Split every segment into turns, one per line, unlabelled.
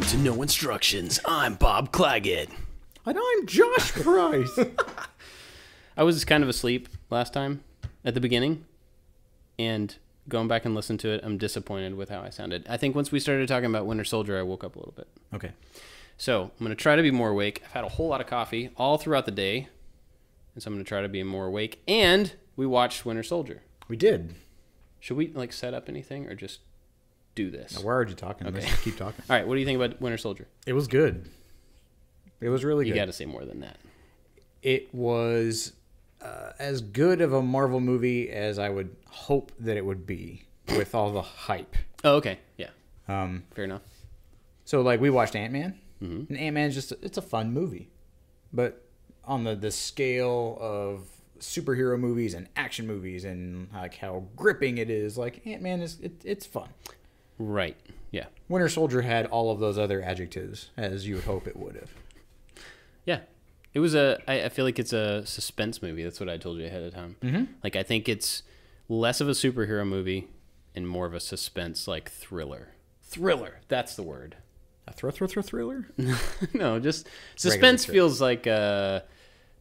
to No Instructions. I'm Bob Claggett.
And I'm Josh Price.
I was kind of asleep last time at the beginning, and going back and listening to it, I'm disappointed with how I sounded. I think once we started talking about Winter Soldier, I woke up a little bit.
Okay.
So I'm going to try to be more awake. I've had a whole lot of coffee all throughout the day, and so I'm going to try to be more awake. And we watched Winter Soldier.
We did.
Should we set up anything or just do this?
Now, why are you talking?
Okay.
Let's keep talking.
All right. What do you think about Winter Soldier?
It was good. It was really good.
You got to say more than that.
It was as good of a Marvel movie as I would hope that it would be with all the hype.
Oh, okay. Yeah. Fair enough.
So, we watched Ant-Man.
Mm-hmm.
And Ant-Man's it's a fun movie. But on the scale of superhero movies and action movies and how gripping it is, Ant-Man it's fun.
Right. Yeah.
Winter Soldier had all of those other adjectives, as you would hope it would have.
Yeah. It was I feel like it's a suspense movie. That's what I told you ahead of time.
Mm-hmm.
I think it's less of a superhero movie and more of a suspense, thriller. Thriller. That's the word.
A thriller?
No, just suspense feels like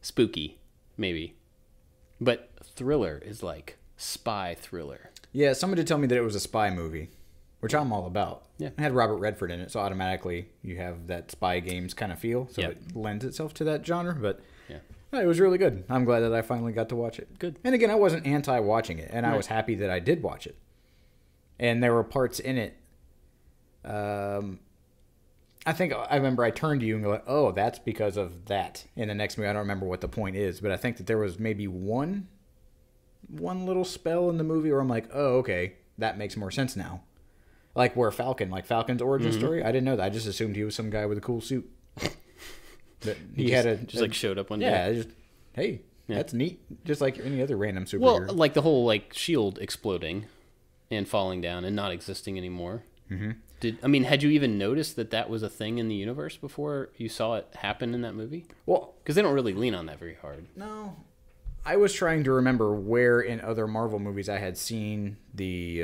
spooky, maybe. But thriller is like spy thriller.
Yeah, somebody told me that it was a spy movie, which I'm all about.
Yeah.
It had Robert Redford in it, so automatically you have that spy games kind of feel, so it lends itself to that genre. But it was really good. I'm glad that I finally got to watch it.
Good.
And again, I wasn't anti-watching it, and I was happy that I did watch it. And there were parts in it. I think I remember I turned to you and go, "Oh, that's because of that." In the next movie, I don't remember what the point is, but I think that there was maybe one little spell in the movie where I'm like, "Oh, okay, that makes more sense now." Where Falcon's origin story. I didn't know that. I just assumed he was some guy with a cool suit. That he
showed up one day.
Yeah, hey, that's neat. Just like any other random superhero.
Well, the whole shield exploding and falling down and not existing anymore. Mm-hmm. Had you even noticed that was a thing in the universe before you saw it happen in that movie? Well, because they don't really lean on that very hard.
No. I was trying to remember where in other Marvel movies I had seen the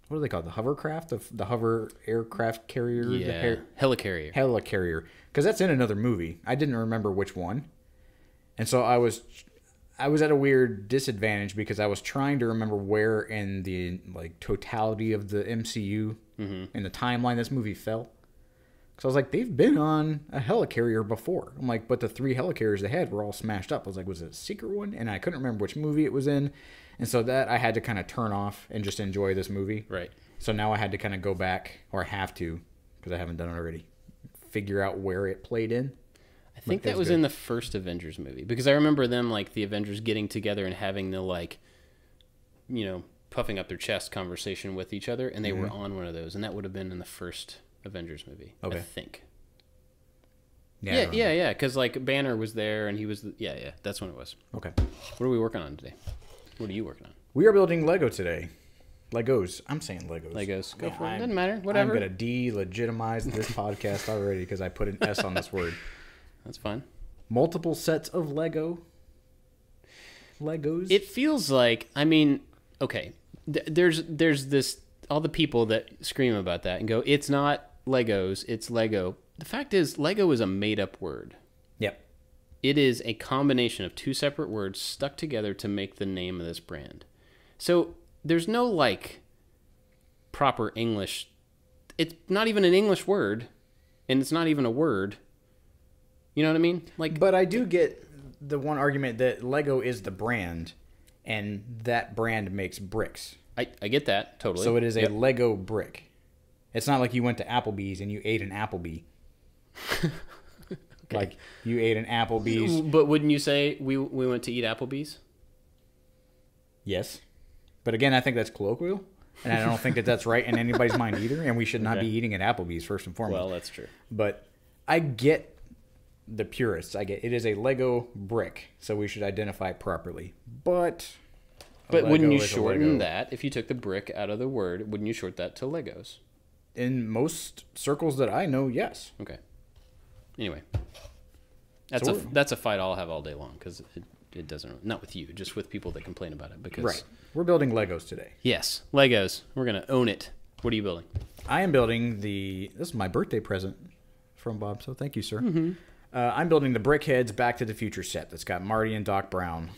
what are they called? The hovercraft? The hover aircraft carrier?
Yeah, helicarrier.
Helicarrier. Because that's in another movie. I didn't remember which one. And so I was at a weird disadvantage because I was trying to remember where in the totality of the MCU in the timeline this movie fell. Because I was like, they've been on a helicarrier before. I'm like, but the 3 helicarriers they had were all smashed up. I was like, was it a secret one? And I couldn't remember which movie it was in. And so that I had to kind of turn off and just enjoy this movie.
Right.
So now I had to kind of go back, or I have to, because I haven't done it already, figure out where it played in.
I think that was in the first Avengers movie, because I remember them, the Avengers getting together and having the, puffing up their chest conversation with each other, and they were on one of those, and that would have been in the first Avengers movie, I think. Yeah, because, Banner was there, and he was, that's when it was.
Okay.
What are we working on today? What are you working on?
We are building Lego today. Legos. I'm saying Legos.
Legos. Go for it. Doesn't matter. Whatever.
I'm going to delegitimize this podcast already because I put an S on this word.
That's fine.
Multiple sets of Legos.
It feels like, okay, there's this, all the people that scream about that and go, it's not Legos, it's Lego. The fact is, Lego is a made-up word.
Yep.
It is a combination of 2 separate words stuck together to make the name of this brand. So there's no, proper English. It's not even an English word, and it's not even a word. You know what I mean?
But I do get the one argument that Lego is the brand, and that brand makes bricks.
I get that, totally.
So it is a Lego brick. It's not like you went to Applebee's and you ate an Applebee. Okay. You ate an Applebee's.
But wouldn't you say we went to eat Applebee's?
Yes. But again, I think that's colloquial. And I don't think that that's right in anybody's mind either. And we should not be eating at Applebee's first and foremost.
Well, that's true.
But I get the purists. I get it is a Lego brick. So we should identify it properly. But
wouldn't you shorten that? If you took the brick out of the word, wouldn't you short that to Legos?
In most circles that I know, yes.
Okay. Anyway, that's a fight I'll have all day long because it doesn't, not with you, just with people that complain about it. Because
right. We're building Legos today.
Yes, Legos. We're gonna own it. What are you building?
I am building this is my birthday present from Bob, so thank you, sir.
Mm-hmm.
I'm building the Brickheads Back to the Future set that's got Marty and Doc Brown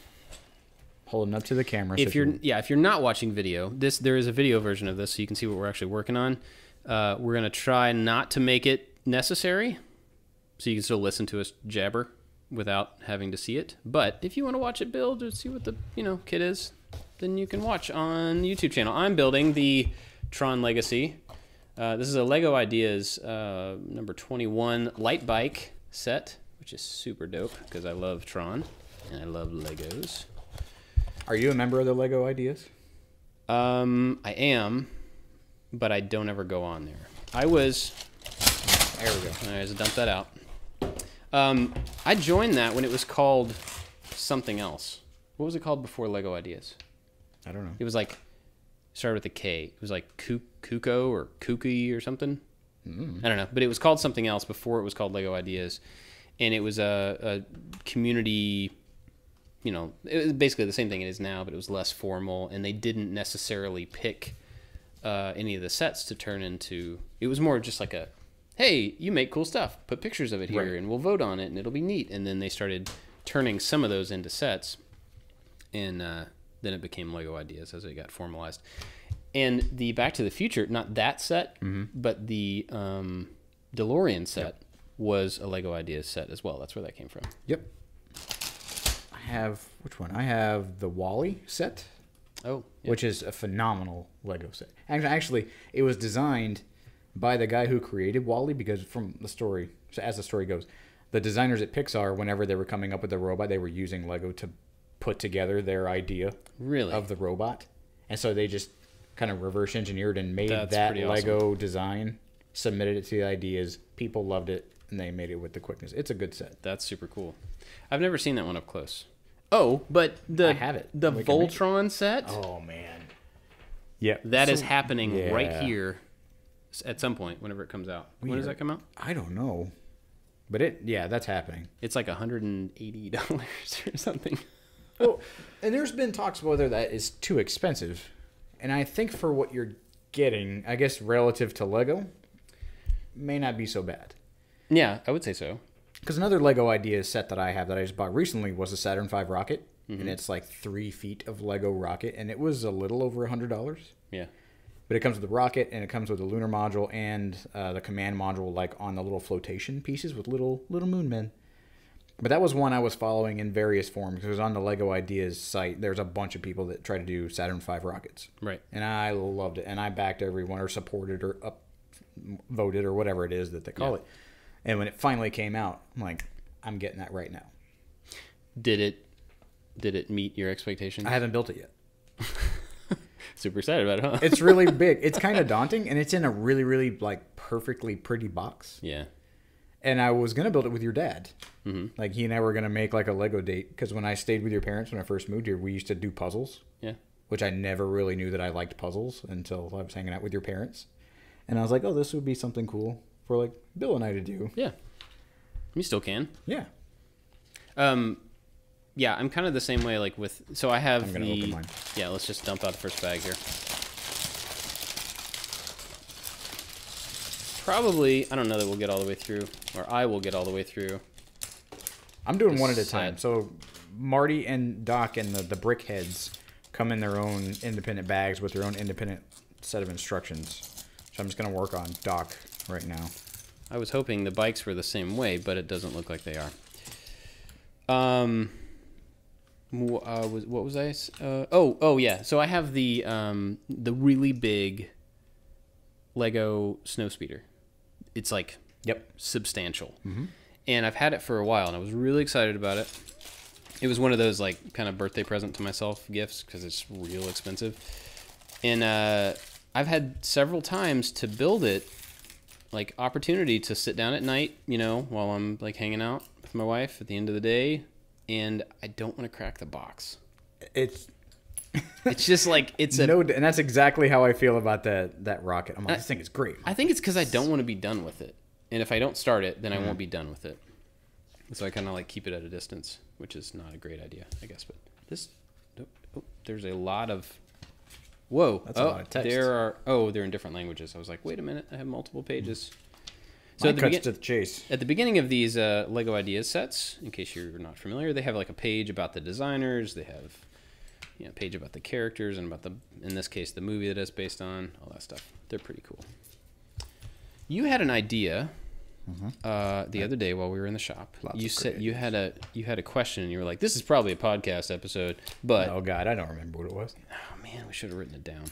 holding up to the camera.
If you're not watching video, there is a video version of this, so you can see what we're actually working on. We're gonna try not to make it necessary, so you can still listen to us jabber without having to see it. But if you want to watch it build or see what the kit is, then you can watch on the YouTube channel. I'm building the Tron Legacy. This is a Lego Ideas number 21 light bike set, which is super dope because I love Tron and I love Legos.
Are you a member of the Lego Ideas?
I am, but I don't ever go on there. I was.
There we go.
All right, just dump that out. I joined that when it was called something else. What was it called before Lego Ideas?
I don't know.
It was like started with a K. It was like Kuko or Kooky or something. I don't know, but it was called something else before it was called Lego Ideas, and it was a community. It was basically the same thing it is now, but it was less formal, and they didn't necessarily pick any of the sets to turn into. It was more just like a, hey, you make cool stuff, put pictures of it here, and we'll vote on it, and it'll be neat. And then they started turning some of those into sets, and then it became Lego Ideas as it got formalized. And the Back to the Future, not that set, but the DeLorean set was a Lego Ideas set as well. That's where that came from.
Yep. I have, which one? I have the Wall-E set.
Oh. Yep.
Which is a phenomenal Lego set. Actually, it was designed by the guy who created Wall-E because from the story, so as the story goes, the designers at Pixar, whenever they were coming up with the robot, they were using Lego to put together their idea of the robot. And so they just kind of reverse engineered and made that Lego design, submitted it to the ideas. People loved it, and they made it with the quickness. It's a good set.
That's super cool. I've never seen that one up close. Oh, but I
have it.
The Voltron set?
Oh, man. Yeah.
That is happening right here at some point whenever it comes out. When does that come out?
I don't know. But that's happening.
It's like $180 or something.
Well, and there's been talks whether that is too expensive. And I think for what you're getting, I guess relative to Lego, may not be so bad.
Yeah, I would say so.
Because another Lego Ideas set that I have that I just bought recently was a Saturn V rocket. And it's like 3 feet of Lego rocket. And it was a little over $100.
Yeah.
But it comes with the rocket, and it comes with the lunar module and the command module, like on the little flotation pieces with little moon men. But that was one I was following in various forms. Because on the Lego Ideas site, there's a bunch of people that try to do Saturn V rockets.
Right.
And I loved it. And I backed everyone or supported or voted or whatever it is that they call it. And when it finally came out, I'm like, I'm getting that right now.
Did it meet your expectations?
I haven't built it yet.
Super excited about it, huh?
It's really big. It's kind of daunting, and it's in a really, really like perfectly pretty box.
Yeah.
And I was gonna build it with your dad.
Mm-hmm.
Like he and I were gonna make like a Lego date because when I stayed with your parents when I first moved here, we used to do puzzles.
Yeah. Which
I never really knew that I liked puzzles until I was hanging out with your parents, and I was like, oh, this would be something cool for like Bill and I to do.
Yeah. You still can.
Yeah.
Yeah, I'm kind of the same way. Like with, so I have
I'm gonna open mine.
Yeah, let's just dump out the first bag here. Probably, I don't know that we'll get all the way through, or I will get all the way through.
I'm doing one at a time. So Marty and Doc and the Brickheads come in their own independent bags with their own independent set of instructions. So I'm just gonna work on Doc right now.
I was hoping the bikes were the same way, but it doesn't look like they are. What was I? Oh yeah. So I have the really big Lego Snowspeeder. It's like substantial, and I've had it for a while, and I was really excited about it. It was one of those like kind of birthday present to myself gifts because it's real expensive, and I've had several times to build it, like opportunity to sit down at night, while I'm like hanging out with my wife at the end of the day. And I don't want to crack the box. It's just like it's
and that's exactly how I feel about that rocket. I'm like, this thing is great.
I think it's because I don't want to be done with it, and if I don't start it, then I won't be done with it. So I kind of like keep it at a distance, which is not a great idea, I guess. But this, there's a lot of Whoa.
That's a lot of text.
They're in different languages. I was like, wait a minute, I have multiple pages. So
Mine cuts to the chase.
At the beginning of these Lego Ideas sets, in case you're not familiar, they have like a page about the designers. They have a page about the characters and about in this case, the movie that it's based on, all that stuff. They're pretty cool. You had an idea the other day while we were in the shop. You said you had a question, and you were like, "This is probably a podcast episode," but
oh god, I don't remember what it was.
Oh man, we should have written it down.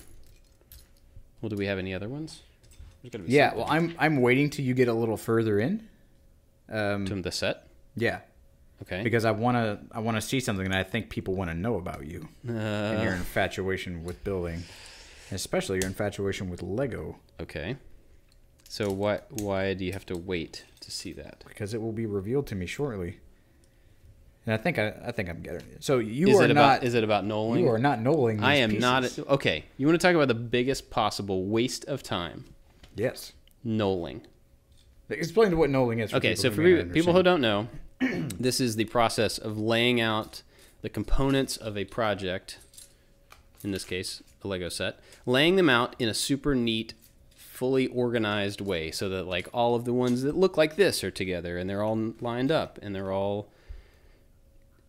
Well, do we have any other ones?
Yeah, well, I'm waiting till you get a little further in.
To the set.
Yeah.
Okay.
Because I wanna see something that I think people want to know about you and your infatuation with building, especially your infatuation with Lego.
Okay. So why do you have to wait to see that?
Because it will be revealed to me shortly. And I think I'm getting it. So
Is it about knolling?
You are not knolling these
I am
pieces.
not. Okay. You want to talk about the biggest possible waste of time?
Yes.
Knolling.
Explain what knolling is.
Okay, so for people who don't know, this is the process of laying out the components of a project, in this case, a Lego set, laying them out in a super neat, fully organized way so that like all of the ones that look like this are together and they're all lined up and they're all...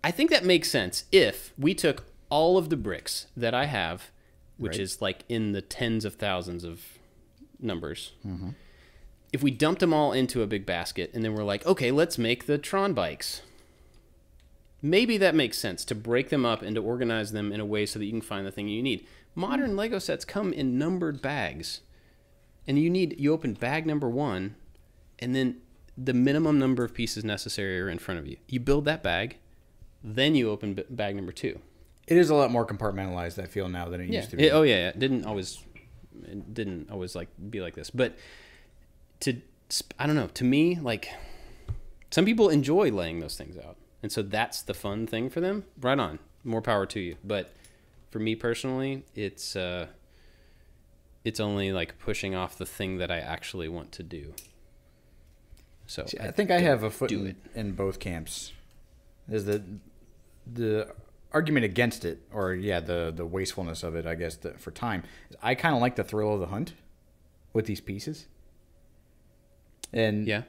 I think that makes sense if we took all of the bricks that I have, which is like in the tens of thousands of numbers. Mm-hmm. If we dumped them all into a big basket and then we're like, okay, let's make the Tron bikes. Maybe that makes sense to break them up and to organize them in a way so that you can find the thing you need. Modern Lego sets come in numbered bags. And you open bag number 1 and then the minimum number of pieces necessary are in front of you. You build that bag, then you open bag number 2.
It is a lot more compartmentalized, I feel, now than it used to be.
It didn't always like be like this, but I don't know, to me, like, some people enjoy laying those things out, and so that's the fun thing for them. Right on, more power to you. But for me personally, it's only like pushing off the thing that I actually want to do. So
see, I think I have a foot in both camps. Is the argument against it, or the wastefulness of it, I guess, for time. I kind of like the thrill of the hunt with these pieces. And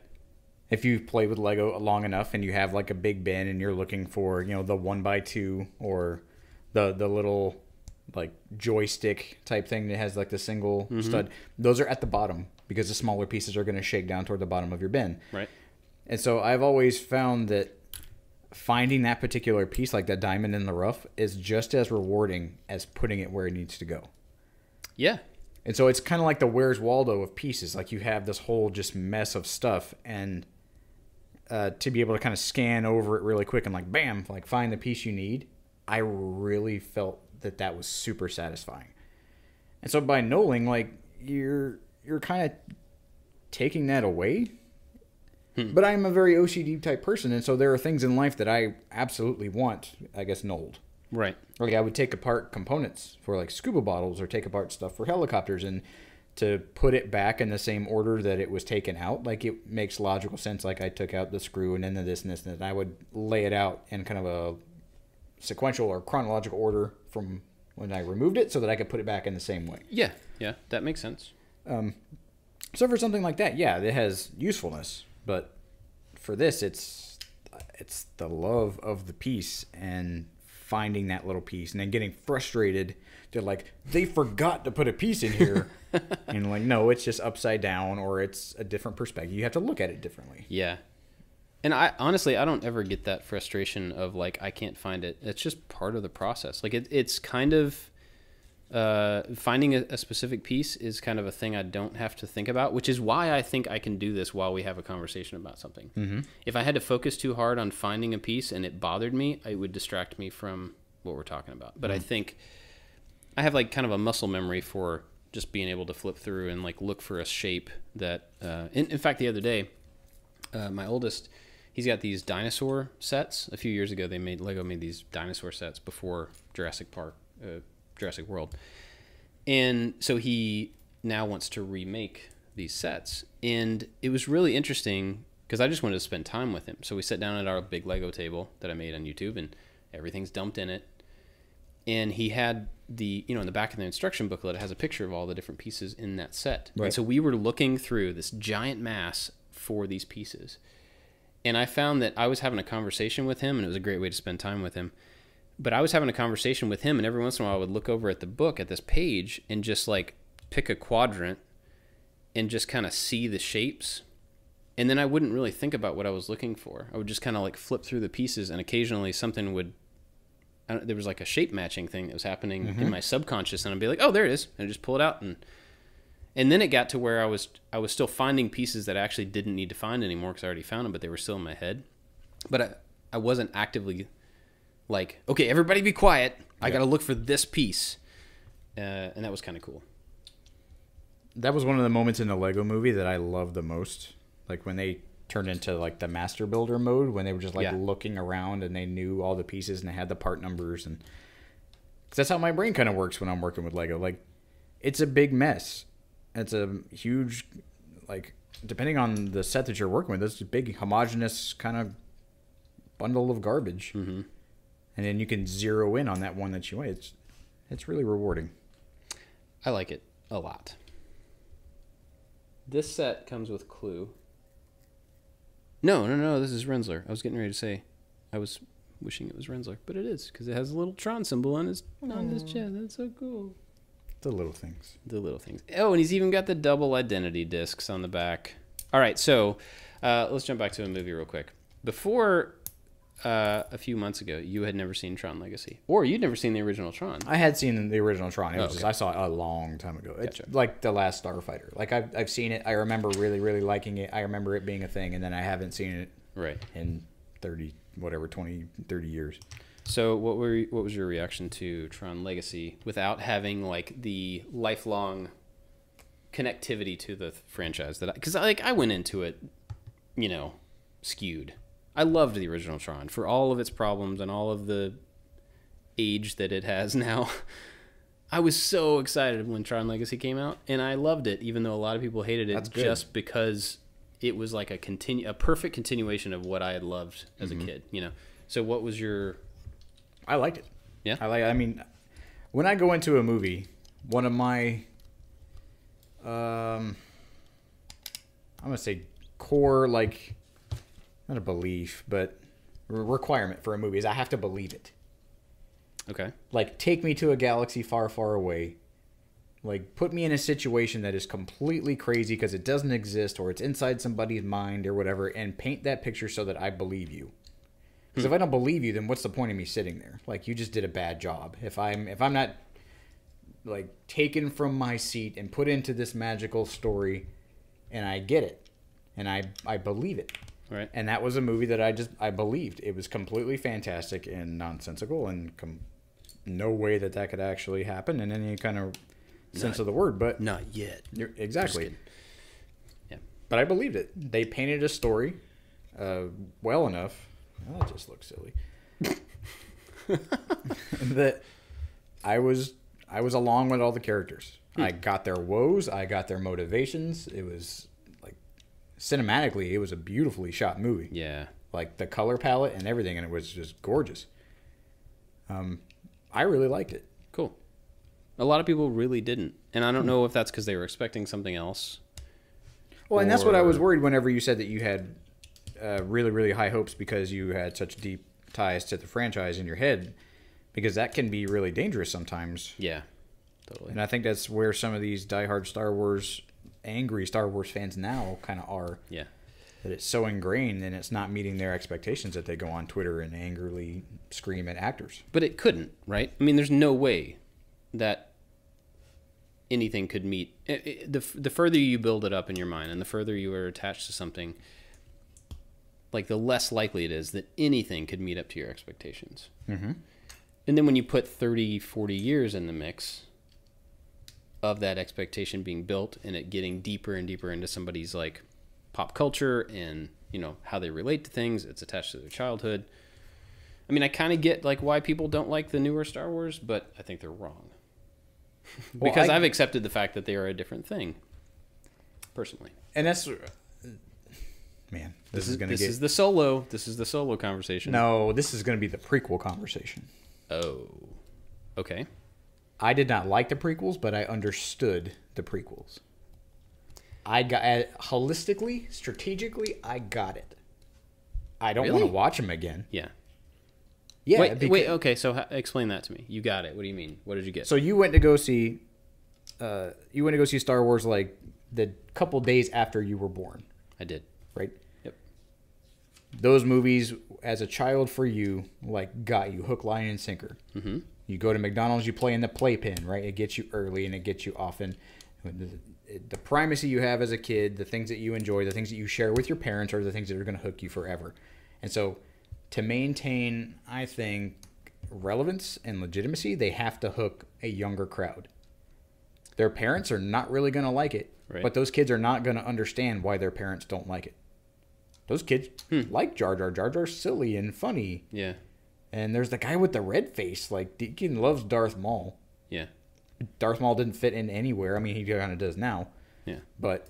if you play with Lego long enough and you have like a big bin and you're looking for, the 1x2 or the little like joystick type thing that has like the single stud, those are at the bottom because the smaller pieces are going to shake down toward the bottom of your bin.
Right. And
so I've always found that finding that particular piece, like that diamond in the rough, is just as rewarding as putting it where it needs to go.
Yeah.
And so it's kind of like the Where's Waldo of pieces. Like you have this whole just mess of stuff, and to be able to kind of scan over it really quick and like bam, like find the piece you need, I really felt that was super satisfying. And so by knolling, like you're kind of taking that away. But I'm a very OCD type person, and so there are things in life that I absolutely want, I guess, knolled.
Right.
Like I would take apart components for like scuba bottles or take apart stuff for helicopters, and to put it back in the same order that it was taken out, like it makes logical sense. Like I took out the screw and then this and this, and I would lay it out in kind of a sequential or chronological order from when I removed it so that I could put it back in the same way.
Yeah, that makes sense.
So for something like that, it has usefulness. But for this, it's the love of the piece and finding that little piece and then getting frustrated. They're like, they forgot to put a piece in here. And like, no, it's just upside down or it's a different perspective. You have to look at it differently.
Yeah. And I honestly don't ever get that frustration of like, I can't find it. It's just part of the process. Like it's kind of... finding a specific piece is kind of a thing I don't have to think about, which is why I think I can do this while we have a conversation about something. Mm-hmm. If I had to focus too hard on finding a piece and it bothered me, it would distract me from what we're talking about. But I think I have like kind of a muscle memory for just being able to flip through and like look for a shape that, in fact, the other day, my oldest, he's got these dinosaur sets. A few years ago, Lego made these dinosaur sets before Jurassic World. And so he now wants to remake these sets. And it was really interesting because I just wanted to spend time with him. So we sat down at our big Lego table that I made on YouTube, and everything's dumped in it. And he had in the back of the instruction booklet, it has a picture of all the different pieces in that set.
Right.
And so we were looking through this giant mass for these pieces. And I found that I was having a conversation with him, and it was a great way to spend time with him. But I was having a conversation with him, and every once in a while I would look over at the book, at this page, and just like pick a quadrant and just kind of see the shapes. And then I wouldn't really think about what I was looking for. I would just kind of like flip through the pieces, and occasionally something would, there was like a shape matching thing that was happening in my subconscious, and I'd be like, oh, there it is. And I'd just pull it out. And then it got to where I was still finding pieces that I actually didn't need to find anymore because I already found them, but they were still in my head. But I wasn't actively like, okay, everybody be quiet. I got to look for this piece. And that was kind of cool.
That was one of the moments in the Lego movie that I loved the most. Like when they turned into like the master builder mode, when they were just like looking around and they knew all the pieces and they had the part numbers. And 'cause that's how my brain kind of works when I'm working with Lego. Like it's a big mess. It's a huge, like, depending on the set that you're working with, it's a big homogeneous kind of bundle of garbage. Mm-hmm. And then you can zero in on that one that you want. It's really rewarding.
I like it a lot. This set comes with Clue. No, this is Rensler. I was getting ready to say, I was wishing it was Rensler, but it is, because it has a little Tron symbol on his chest. That's so cool.
The little things.
The little things. Oh, and he's even got the double identity discs on the back. All right, so let's jump back to a movie real quick. Before, a few months ago, you had never seen Tron Legacy. Or you'd never seen the original Tron.
I had seen the original Tron. It was just, I saw it a long time ago. It's like The Last Starfighter. Like, I've seen it. I remember really, really liking it. I remember it being a thing, and then I haven't seen it in 30 years. So
what was your reaction to Tron Legacy without having like the lifelong connectivity to the franchise? Because I went into it, skewed. I loved the original Tron for all of its problems and all of the age that it has now. I was so excited when Tron Legacy came out, and I loved it, even though a lot of people hated it just because it was like a perfect continuation of what I had loved as a kid. So what was your?
I liked it.
Yeah.
I mean, when I go into a movie, one of my, I'm gonna say core, like, not a belief, but requirement for a movie is I have to believe it.
Okay.
Like, take me to a galaxy far, far away. Like, put me in a situation that is completely crazy because it doesn't exist or it's inside somebody's mind or whatever, and paint that picture so that I believe you. Because if I don't believe you, then what's the point of me sitting there? Like, you just did a bad job. If I'm not, like, taken from my seat and put into this magical story, and I get it, and I believe it.
Right.
And that was a movie that I believed. It was completely fantastic and nonsensical, and no way that could actually happen in any kind of sense of the word. But
not yet.
Exactly.
Yeah.
But I believed it. They painted a story well enough. Oh, that just looks silly. That I was along with all the characters. I got their woes. I got their motivations. It was like cinematically, it was a beautifully shot movie.
Yeah,
like the color palette and everything, and it was just gorgeous. I really liked it.
Cool. A lot of people really didn't, and I don't know if that's because they were expecting something else.
Well, and that's what I was worried whenever you said that you had really, really high hopes because you had such deep ties to the franchise in your head, because that can be really dangerous sometimes.
Yeah, totally.
And I think that's where some of these diehard angry Star Wars fans now kind of are.
Yeah.
That it's so ingrained and it's not meeting their expectations that they go on Twitter and angrily scream at actors.
But it couldn't, right? I mean, there's no way that anything could meet. The further you build it up in your mind and the further you are attached to something, like, the less likely it is that anything could meet up to your expectations.
Mm-hmm.
And then when you put 30, 40 years in the mix of that expectation being built and it getting deeper and deeper into somebody's, like, pop culture and, how they relate to things, it's attached to their childhood. I mean, I kind of get, like, why people don't like the newer Star Wars, but I think they're wrong. Because I've accepted the fact that they are a different thing, personally.
And that's... Man, this is
the solo conversation.
No, this is going to be the prequel conversation.
Oh, okay.
I did not like the prequels, but I understood the prequels. I got holistically, strategically, I got it. I don't want to watch them again.
Yeah.
Yeah.
Wait. Okay. So explain that to me. You got it. What do you mean? What did you get?
So you went to go see, Star Wars like the couple days after you were born.
I did.
Right.
Yep.
Those movies, as a child, for you, like got you hook, line, and sinker.
Mm-hmm.
You go to McDonald's, you play in the playpen, right? It gets you early and it gets you often. The primacy you have as a kid, the things that you enjoy, the things that you share with your parents are the things that are going to hook you forever. And so to maintain, I think, relevance and legitimacy, they have to hook a younger crowd. Their parents are not really going to like it, right. But those kids are not going to understand why their parents don't like it. Those kids like Jar Jar. Jar Jar's silly and funny.
Yeah.
And there's the guy with the red face. Like, Deacon loves Darth Maul.
Yeah.
Darth Maul didn't fit in anywhere. I mean, he kind of does now.
Yeah.
But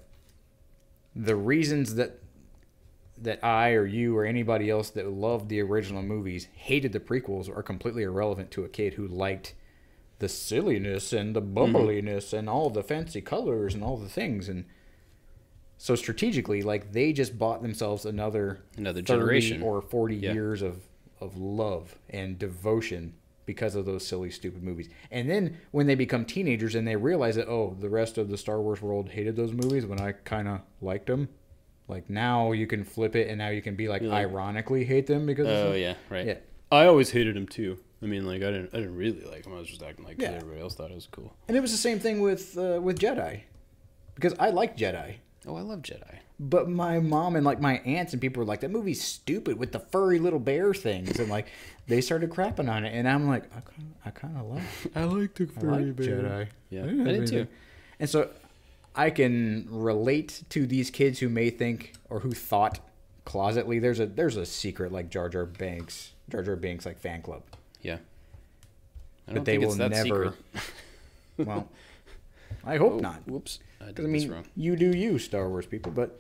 the reasons that I or you or anybody else that loved the original movies hated the prequels are completely irrelevant to a kid who liked the silliness and the bubbliness and all the fancy colors and all the things. And so strategically, like, they just bought themselves another
generation
or 40 years of love and devotion because of those silly, stupid movies. And then when they become teenagers and they realize that, oh, the rest of the Star Wars world hated those movies when I kind of liked them. Like, now you can flip it and now you can be like ironically hate them because
yeah, right.
Yeah.
I always hated them too. I mean, like, I didn't really like them. I was just acting like everybody else thought it was cool.
And it was the same thing with Jedi. Because I like Jedi.
Oh, I love Jedi.
But my mom and like my aunts and people were like, that movie's stupid with the furry little bear things, and like they started crapping on it, and I'm like, I kind of like.
I like the furry bear.
Jedi.
Yeah, I did too.
And so I can relate to these kids who may think or who thought closetly there's a secret like Jar Jar Binks like fan club.
Yeah.
But they will never. Well, I hope not.
Whoops.
Because I mean, you do you, Star Wars people, but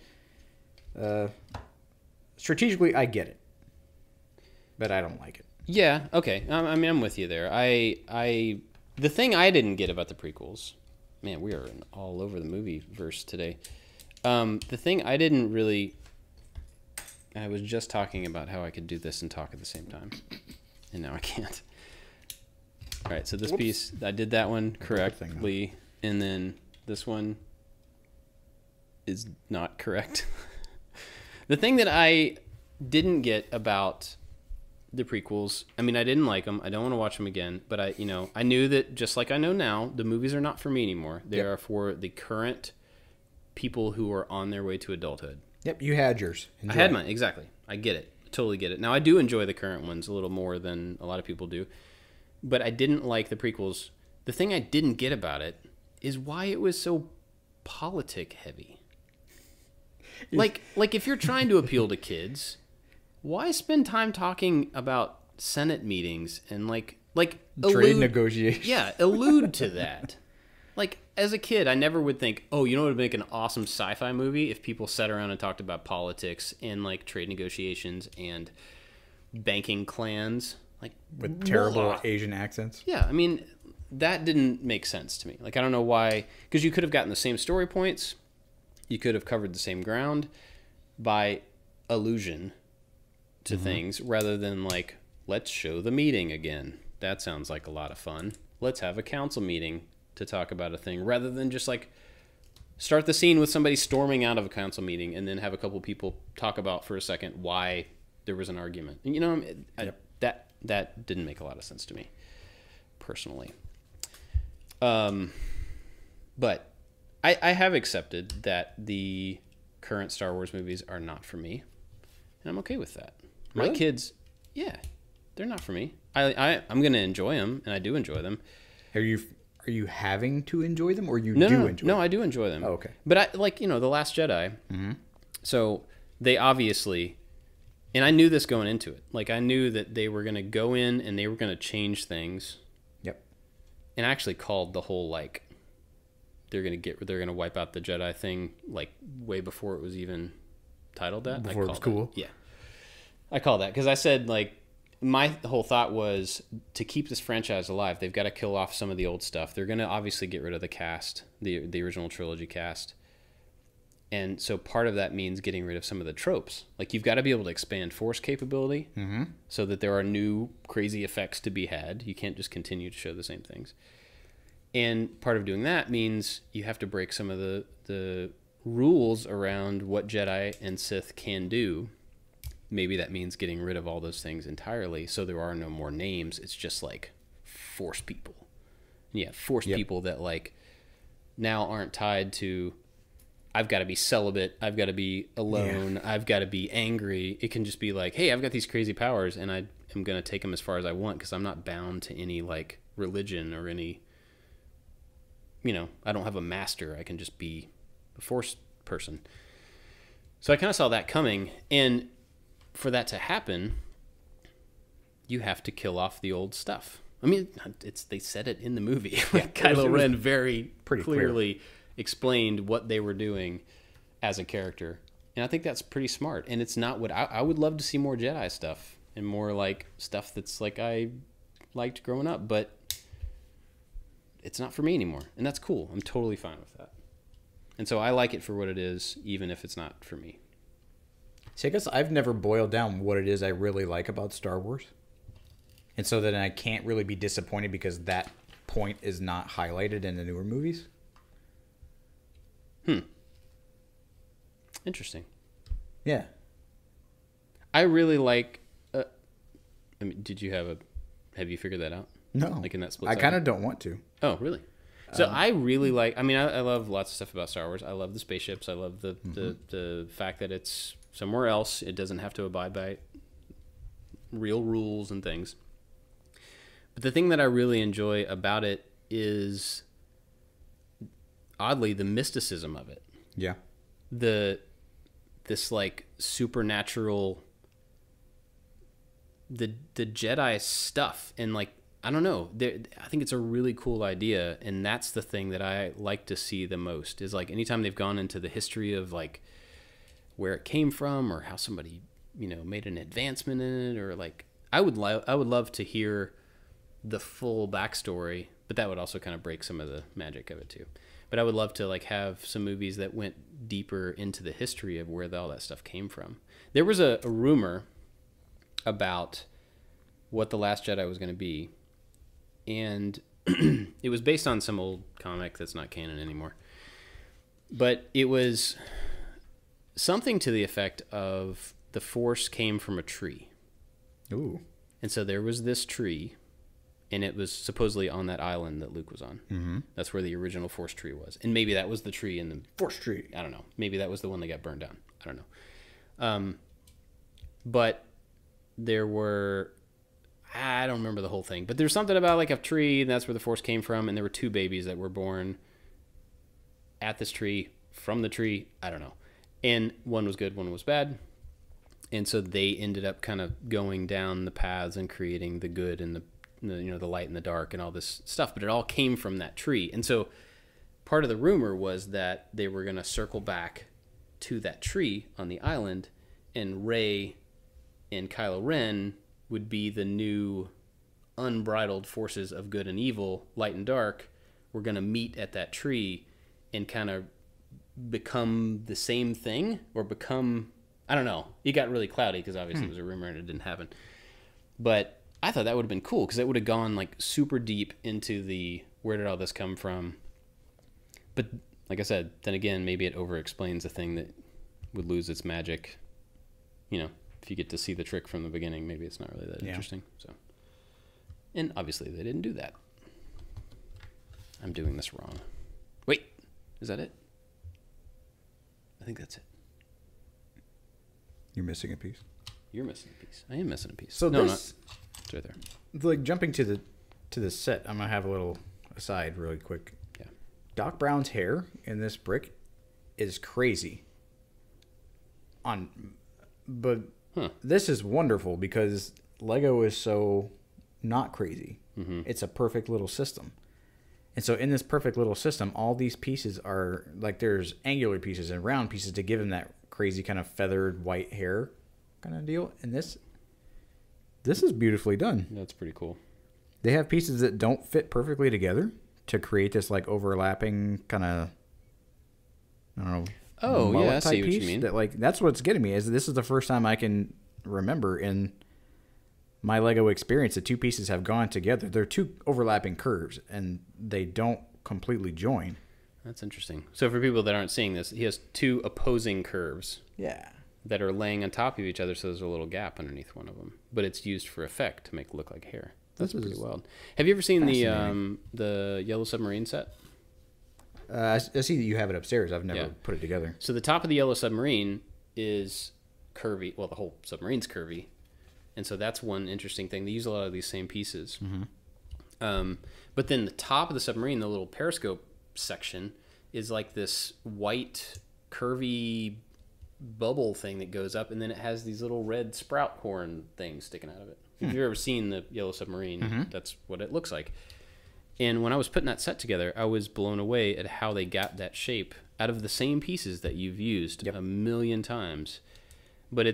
strategically, I get it, but I don't like it.
Yeah. Okay. I mean, I'm with you there. The thing I didn't get about the prequels, man, we are all over the movie verse today. The thing I didn't really, I was just talking about how I could do this and talk at the same time, and now I can't. All right. So this piece, I did that one correctly, and then this one is not correct. The thing that I didn't get about the prequels, I mean, I didn't like them. I don't want to watch them again, but I knew that, just like I know now, the movies are not for me anymore. They are for the current people who are on their way to adulthood.
Yep, you had yours.
Enjoy. I had mine, exactly. I get it. I totally get it. Now, I do enjoy the current ones a little more than a lot of people do, but I didn't like the prequels. The thing I didn't get about it is why it was so politic heavy. Like if you're trying to appeal to kids, why spend time talking about Senate meetings and like
trade negotiations?
Yeah, allude to that. Like, as a kid, I never would think, oh, you know what would make an awesome sci-fi movie if people sat around and talked about politics and like trade negotiations and banking clans, like
with terrible Asian accents.
Yeah, I mean, that didn't make sense to me. Like, I don't know why, because you could have gotten the same story points. You could have covered the same ground by allusion to things rather than like, let's show the meeting again. That sounds like a lot of fun. Let's have a council meeting to talk about a thing rather than just like start the scene with somebody storming out of a council meeting and then have a couple people talk about for a second why there was an argument. And, that didn't make a lot of sense to me personally. But I have accepted that the current Star Wars movies are not for me, and I'm okay with that.
Really?
My kids, yeah, they're not for me. I'm going to enjoy them, and I do enjoy them.
Are you having to enjoy them, or enjoy them?
No, I do enjoy them.
Oh, okay.
But I like, The Last Jedi. Mm-hmm. So they obviously, and I knew this going into it. Like, I knew that they were going to go in and they were going to change things.
Yep.
And I actually called the whole like, they're gonna wipe out the Jedi thing like way before it was even titled that.
Before it was cool.
Yeah, I call that because I said like my whole thought was to keep this franchise alive, they've got to kill off some of the old stuff. They're going to obviously get rid of the cast, the original trilogy cast. And so part of that means getting rid of some of the tropes. Like, you've got to be able to expand force capability so that there are new crazy effects to be had. You can't just continue to show the same things. And part of doing that means you have to break some of the rules around what Jedi and Sith can do. Maybe that means getting rid of all those things entirely, so there are no more names. It's just like Force people. Yeah, Force people that like now aren't tied to, I've got to be celibate, I've got to be alone, I've got to be angry. It can just be like, hey, I've got these crazy powers, and I am going to take them as far as I want because I'm not bound to any like religion or any, you know, I don't have a master. I can just be a Force person. So I kind of saw that coming, and for that to happen, you have to kill off the old stuff. I mean, they said it in the movie. Kylo Ren very clearly explained what they were doing as a character. And I think that's pretty smart. And it's not what I would love to see more Jedi stuff and more like stuff that's like I liked growing up, but it's not for me anymore. And that's cool. I'm totally fine with that. And so I like it for what it is, even if it's not for me.
See, I guess I've never boiled down what it is I really like about Star Wars. And so then I can't really be disappointed because that point is not highlighted in the newer movies.
Interesting.
Yeah.
I really like, I mean, have you figured that out?
No.
Like in that split
I
second?
kind of don't want to.
Oh, really? So I really like, I mean, I love lots of stuff about Star Wars. I love the spaceships. I love the fact that it's somewhere else. It doesn't have to abide by real rules and things. But the thing that I really enjoy about it is, oddly, the mysticism of it.
Yeah.
This like supernatural, the Jedi stuff, and like, I don't know, I think it's a really cool idea, and that's the thing that I like to see the most, is like anytime they've gone into the history of like where it came from or how somebody, you know, made an advancement in it, or like I would love to hear the full backstory, but that would also kind of break some of the magic of it too. But I would love to like have some movies that went deeper into the history of where all that stuff came from. There was a rumor about what The Last Jedi was going to be, and it was based on some old comic that's not canon anymore. But it was something to the effect of the Force came from a tree.
Ooh.
And so there was this tree, and it was supposedly on that island that Luke was on. Mm-hmm. That's where the original Force tree was. And maybe that was the tree in the...
Force tree.
I don't know. Maybe that was the one that got burned down. I don't know. But there were... I don't remember the whole thing. But there's something about like a tree, and that's where the Force came from, and there were two babies that were born at this tree, from the tree. I don't know. And one was good, one was bad. And so they ended up kind of going down the paths and creating the good and the you know, the light and the dark and all this stuff, but it all came from that tree. And so part of the rumor was that they were going to circle back to that tree on the island, and Rey and Kylo Ren would be the new unbridled forces of good and evil, light and dark. We're going to meet at that tree and kind of become the same thing, or become, I don't know. It got really cloudy because obviously it was a rumor and it didn't happen. But I thought that would have been cool, because it would have gone like super deep into the where did all this come from. But like I said, then again, maybe it over explains a thing that would lose its magic. You know, if you get to see the trick from the beginning, maybe it's not really that interesting. So, and obviously they didn't do that. I'm doing this wrong. Wait, is that it? I think that's it.
You're missing a piece.
You're missing a piece. I am missing a piece.
So
no,
this,
it's right there.
Like jumping to the set, I'm gonna have a little aside really quick.
Yeah.
Doc Brown's hair in this brick is crazy. But this is wonderful because Lego is so not crazy. Mm-hmm. It's a perfect little system. And so in this perfect little system, all these pieces are like, there's angular pieces and round pieces to give him that crazy kind of feathered white hair kind of deal. And this This is beautifully done.
That's pretty cool.
They have pieces that don't fit perfectly together to create this like overlapping kind of, I don't know.
Oh yeah, I see what
piece
you mean.
That like that's what's getting me is this is the first time I can remember in my Lego experience that two pieces have gone together. They're two overlapping curves and they don't completely join.
That's interesting. So for people that aren't seeing this, he has two opposing curves.
Yeah.
That are laying on top of each other, so there's a little gap underneath one of them. But it's used for effect to make it look like hair. That's pretty wild. Have you ever seen the Yellow Submarine set?
I see that you have it upstairs. I've never put it together.
So the top of the Yellow Submarine is curvy. Well, the whole submarine's curvy. And so that's one interesting thing. They use a lot of these same pieces. Mm-hmm. But then the top of the submarine, the little periscope section, is like this white, curvy bubble thing that goes up, and then it has these little red sprout horn things sticking out of it. If you've ever seen the Yellow Submarine, that's what it looks like. And when I was putting that set together, I was blown away at how they got that shape out of the same pieces that you've used a million times. But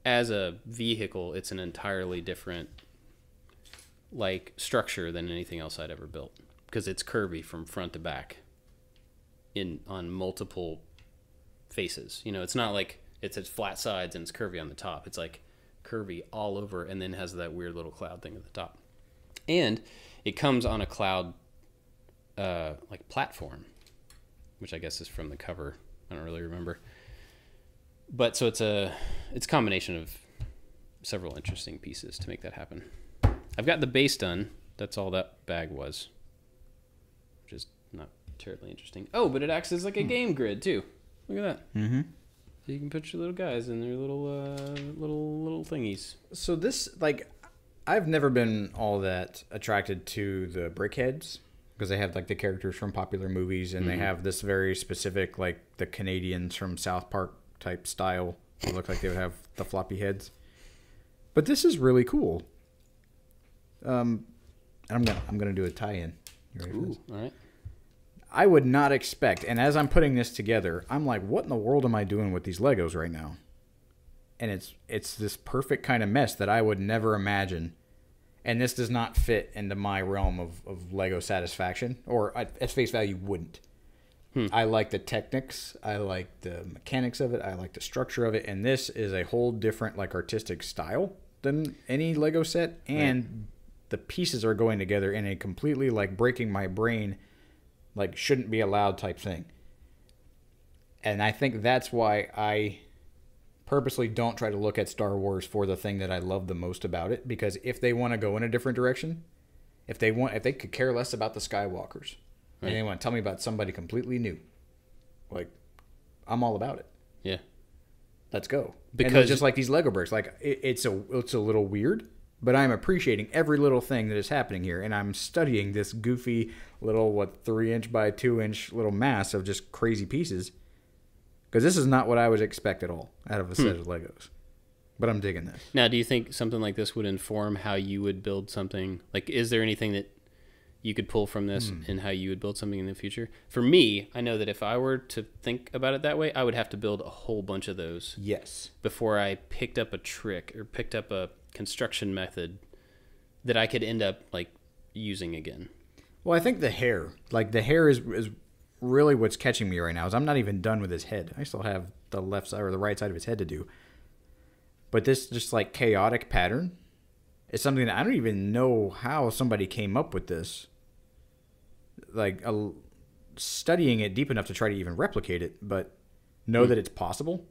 as a vehicle, it's an entirely different like structure than anything else I'd ever built, because it's curvy from front to back on multiple faces. You know, it's not like it's flat sides and it's curvy on the top. It's like curvy all over, and then has that weird little cloud thing at the top. And it comes on a cloud like platform, which I guess is from the cover. I don't really remember. But so it's a combination of several interesting pieces to make that happen. I've got the base done. That's all that bag was, which is not terribly interesting. Oh, but it acts as like a game grid too. Look at that. Mm-hmm. So you can put your little guys in their little thingies.
So this, like, I've never been all that attracted to the brickheads because they have like the characters from popular movies, and they have this very specific, like the Canadians from South Park type style. They look like they would have the floppy heads. But this is really cool. I'm gonna do a tie-in. You ready for this?
All right.
I would not expect, and as I'm putting this together, I'm like, what in the world am I doing with these Legos right now? And it's this perfect kind of mess that I would never imagine. And this does not fit into my realm of Lego satisfaction, or at face value wouldn't. I like the techniques, I like the mechanics of it, I like the structure of it, and this is a whole different like artistic style than any Lego set, and the pieces are going together in a completely like breaking my brain, like shouldn't be allowed type thing. And I think that's why I purposely don't try to look at Star Wars for the thing that I love the most about it, because if they want to go in a different direction, if they could care less about the Skywalkers, and they want to tell me about somebody completely new, like, I'm all about it. Yeah. Let's go. Because and just like these Lego bricks, like it's a little weird, but I'm appreciating every little thing that is happening here, and I'm studying this goofy little 3-inch by 2-inch little mass of just crazy pieces, because this is not what I would expect at all out of a set of Legos. But I'm digging this.
Now, do you think something like this would inform how you would build something? Like, is there anything that you could pull from this and how you would build something in the future? For me, I know that if I were to think about it that way, I would have to build a whole bunch of those. Yes. Before I picked up a trick or picked up a construction method that I could end up like using again.
Well, I think the hair is really what's catching me right now. Is I'm not even done with his head. I still have the left side or the right side of his head to do. But this just like chaotic pattern is something that I don't even know how somebody came up with this. Like studying it deep enough to try to even replicate it, but know that it's possible.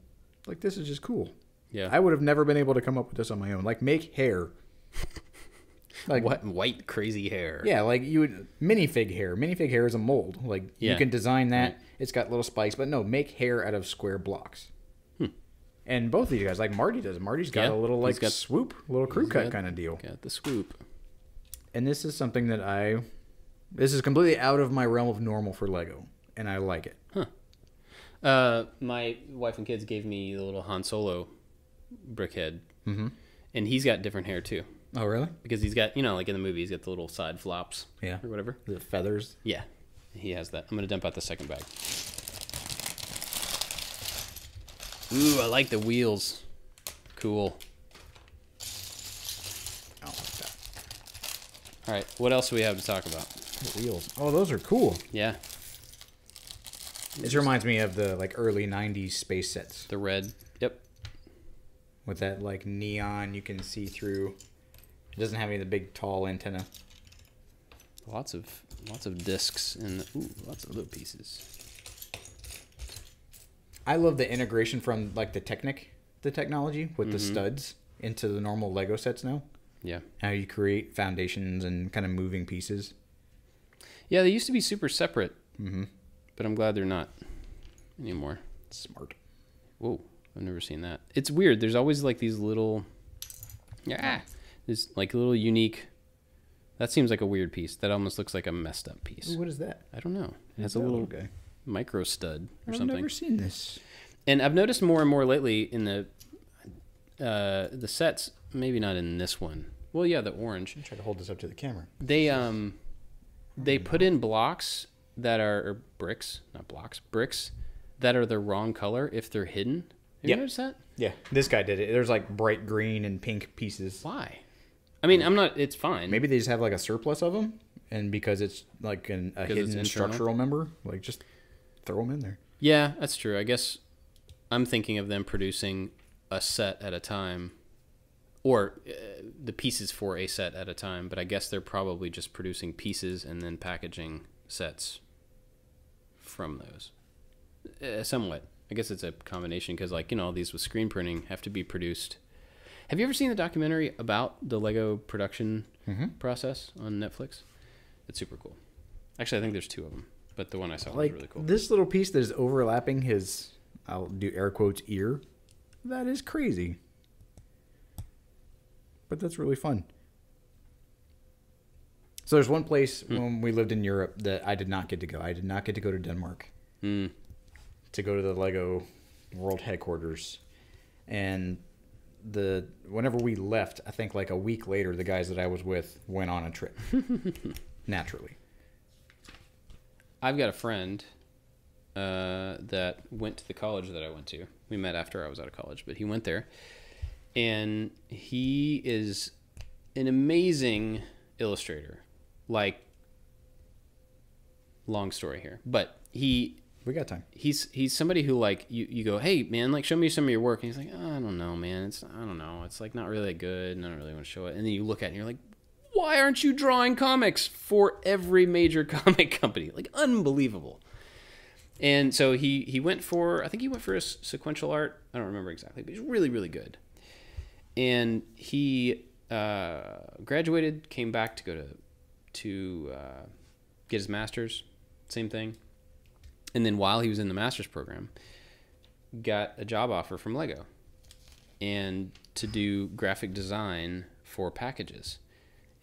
Like, this is just cool. Yeah. I would have never been able to come up with this on my own. Like, make hair.
Like what white crazy hair?
Yeah, like you would minifig hair. Minifig hair is a mold. Like you can design that. Right. It's got little spikes, but no, make hair out of square blocks. And both of these guys, like Marty does. Marty's got a little like swoop, little crew cut kind of deal.
Got the swoop.
And this is something that this is completely out of my realm of normal for Lego, and I like it.
Huh. My wife and kids gave me the little Han Solo brickhead, and he's got different hair too.
Oh, really?
Because he's got, like in the movie, he's got the little side flops.
Yeah.
Or whatever.
The feathers.
Yeah. He has that. I'm going to dump out the second bag. Ooh, I like the wheels. Cool. All right, what else do we have to talk about?
Wheels. Oh, those are cool.
Yeah.
This reminds me of the like early '90s space sets
The red. Yep.
with that like neon you can see through. It doesn't have any of the big tall antenna.
Lots of discs and lots of little pieces.
I love the integration from like the technology with the studs into the normal Lego sets now.
Yeah.
How you create foundations and kind of moving pieces.
Yeah, they used to be super separate. Mm-hmm. But I'm glad they're not anymore.
Smart.
Whoa, I've never seen that. It's weird. There's always like these little, there's like little unique. That seems like a weird piece. That almost looks like a messed up piece.
Ooh, what is that?
I don't know. It has a little micro stud or something.
I've never seen this.
And I've noticed more and more lately in the sets. Maybe not in this one. Well, yeah, the orange.
I'm trying to hold this up to the camera.
They put in blocks that are or bricks, not blocks, bricks that are the wrong color if they're hidden. Have you noticed that?
Yeah, this guy did it. There's like bright green and pink pieces.
Why? I mean, it's fine.
Maybe they just have like a surplus of them, and because it's like a hidden structural member, like just throw them in there.
Yeah, that's true. I guess I'm thinking of them producing a set at a time, or the pieces for a set at a time, but I guess they're probably just producing pieces and then packaging sets from those. Somewhat. I guess it's a combination because, like, all these with screen printing have to be produced. Have you ever seen the documentary about the Lego production process on Netflix? It's super cool. Actually, I think there's 2 of them, but the one I saw was really cool.
This little piece that is overlapping his, I'll do air quotes, ear, that is crazy. But that's really fun. So there's one place when we lived in Europe that I did not get to go. I did not get to go to Denmark to go to the Lego World Headquarters. And whenever we left, I think like a week later, the guys that I was with went on a trip. Naturally.
I've got a friend that went to the college that I went to. We met after I was out of college, but he went there. And he is an amazing illustrator. Like, long story here, but we
got time.
He's somebody who, like, you go, hey man, like, show me some of your work, and he's like, oh, I don't know, man, I don't know, it's like not really that good, and I don't really want to show it. And then you look at it and you're like, why aren't you drawing comics for every major comic company? Like, unbelievable. And so he went for, I think he went for a sequential art. I don't remember exactly, but he's really, really good. And he graduated, came back to go to get his master's, same thing. And then while he was in the master's program, got a job offer from Lego and to do graphic design for packages.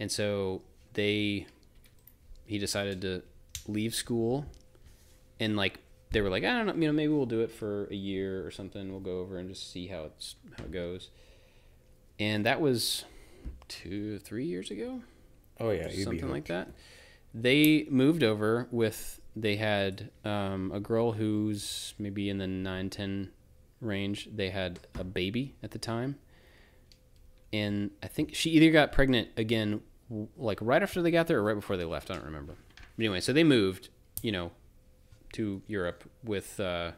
And so he decided to leave school, and like they were like, I don't know, maybe we'll do it for a year or something. We'll go over and just see how it goes. And that was 2-3 years ago.
Oh yeah,
something like that. They moved over they had a girl who's maybe in the 9-10 range. They had a baby at the time. And I think she either got pregnant again, like right after they got there or right before they left. I don't remember. But anyway, so they moved, to Europe with a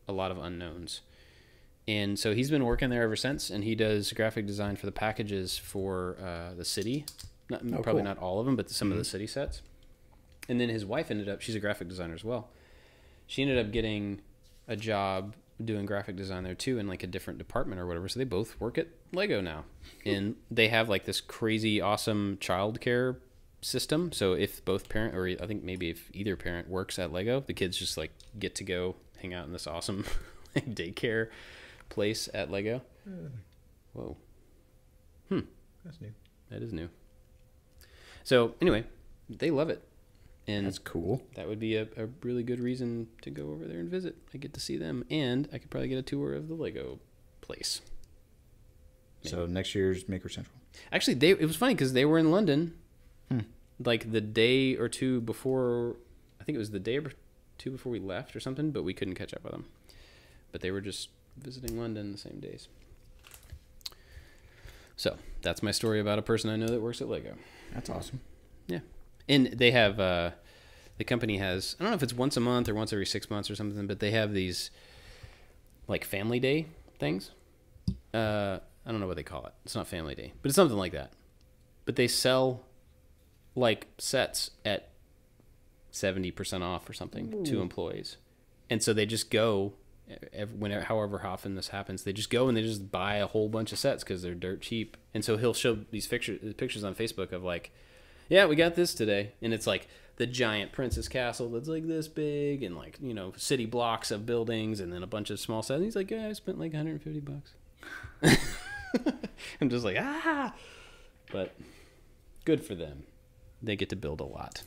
lot of unknowns. And so he's been working there ever since, and he does graphic design for the packages for the city. Probably not all of them, but some of the city sets. And then his wife she's a graphic designer as well. She ended up getting a job doing graphic design there too, in like a different department or whatever. So they both work at Lego now. And they have like this crazy awesome childcare system. So if both parent, or I think maybe if either parent works at Lego, the kids just like get to go hang out in this awesome daycare place at Lego. Whoa.
That's new.
That is new. So anyway, they love it. And
that's cool.
That would be a really good reason to go over there and visit. I get to see them, and I could probably get a tour of the Lego place. Maybe.
So next year's Maker Central.
Actually, it was funny because they were in London like the day or two before. I think it was the day or two before we left or something, but we couldn't catch up with them. But they were just visiting London the same days. So that's my story about a person I know that works at Lego.
That's awesome.
Yeah. And they have, the company has, I don't know if it's once a month or once every 6 months or something, but they have these like family day things. I don't know what they call it. It's not family day, but it's something like that. But they sell like sets at 70% off or something to employees. And so they just go, whenever, however often this happens, they just go and they just buy a whole bunch of sets because they're dirt cheap. And so he'll show these pictures on Facebook of like, yeah, we got this today. And it's like the giant princess castle that's like this big and like, you know, city blocks of buildings and then a bunch of small sets. And he's like, yeah, I spent like $150. I'm just like, ah. But good for them. They get to build a lot.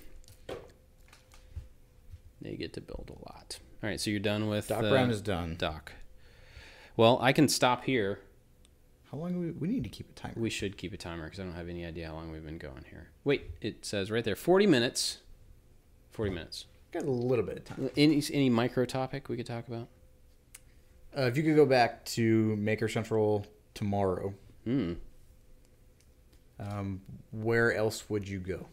They get to build a lot. All right, so you're done with...
Doc Brown is done.
Doc. Well, I can stop here.
How long do we need to keep a timer?
We should keep a timer because I don't have any idea how long we've been going here. Wait, it says right there, 40 minutes. 40 minutes.
Got a little bit of time.
Any micro topic we could talk about?
If you could go back to Maker Central tomorrow, where else would you go?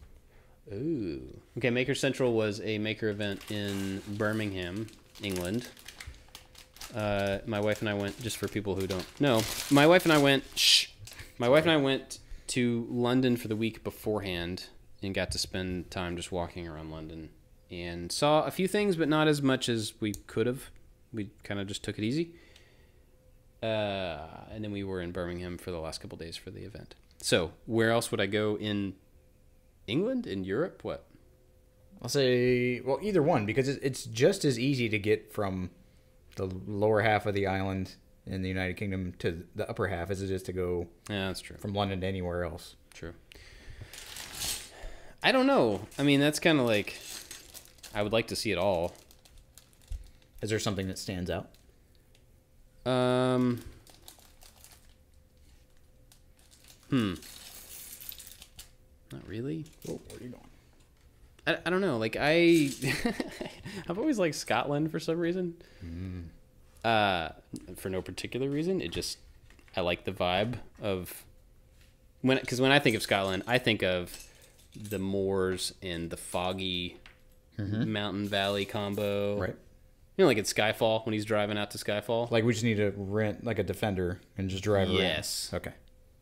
Ooh. Okay, Maker Central was a maker event in Birmingham, England. My wife and I went, just for people who don't know, my wife and I went to London for the week beforehand and got to spend time just walking around London and saw a few things, but not as much as we could have. We kind of just took it easy. And then we were in Birmingham for the last couple days for the event. So where else would I go in England, in Europe? What?
I'll say, well, either one, because it's just as easy to get from the lower half of the island in the United Kingdom to the upper half as it is to go
that's true.
From London to anywhere else.
True. I don't know. I mean, that's kind of like, I would like to see it all.
Is there something that stands out?
Not really.
Oh, where are you going?
I don't know. Like I've always liked Scotland for some reason. For no particular reason. I like the vibe of because when I think of Scotland, I think of the moors and the foggy mountain valley combo.
Right.
You know, like at Skyfall when he's driving out to Skyfall.
Like we just need to rent like a Defender and just drive around.
Yes.
Okay.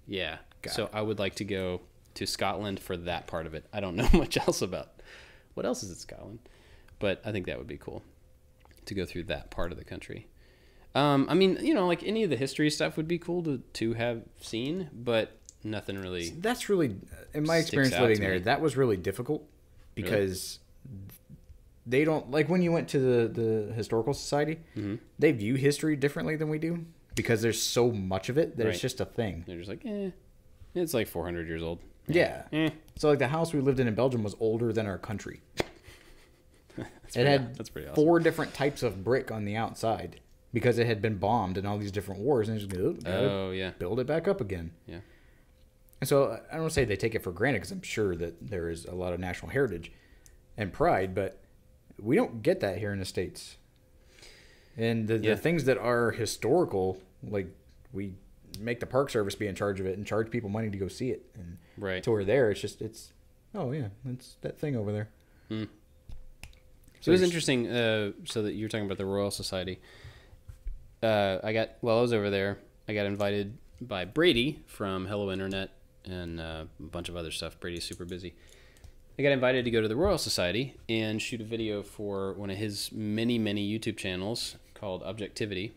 Yeah.
Got
so
it.
I would like to go to Scotland for that part of it. I don't know much else about what else is in Scotland, but I think that would be cool to go through that part of the country. I mean, you know, like any of the history stuff would be cool to have seen, but nothing really.
That's really, in my experience living there, that was really difficult because they don't, like when you went to the Historical Society, they view history differently than we do because there's so much of it that it's just a thing.
They're just like, it's like 400 years old.
Yeah. So like the house we lived in Belgium was older than our country. That's pretty awesome. 4 different types of brick on the outside because it had been bombed in all these different wars, and just build it back up again. Yeah. And so I don't want to say they take it for granted because I'm sure that there is a lot of national heritage and pride, but we don't get that here in the States. And the things that are historical, like we make the Park Service be in charge of it and charge people money to go see it. And to where there, it's that thing over there.
So it was interesting. So that you were talking about the Royal Society. While I was over there, I got invited by Brady from Hello Internet and a bunch of other stuff. Brady's super busy. I got invited to go to the Royal Society and shoot a video for one of his many, many YouTube channels called Objectivity.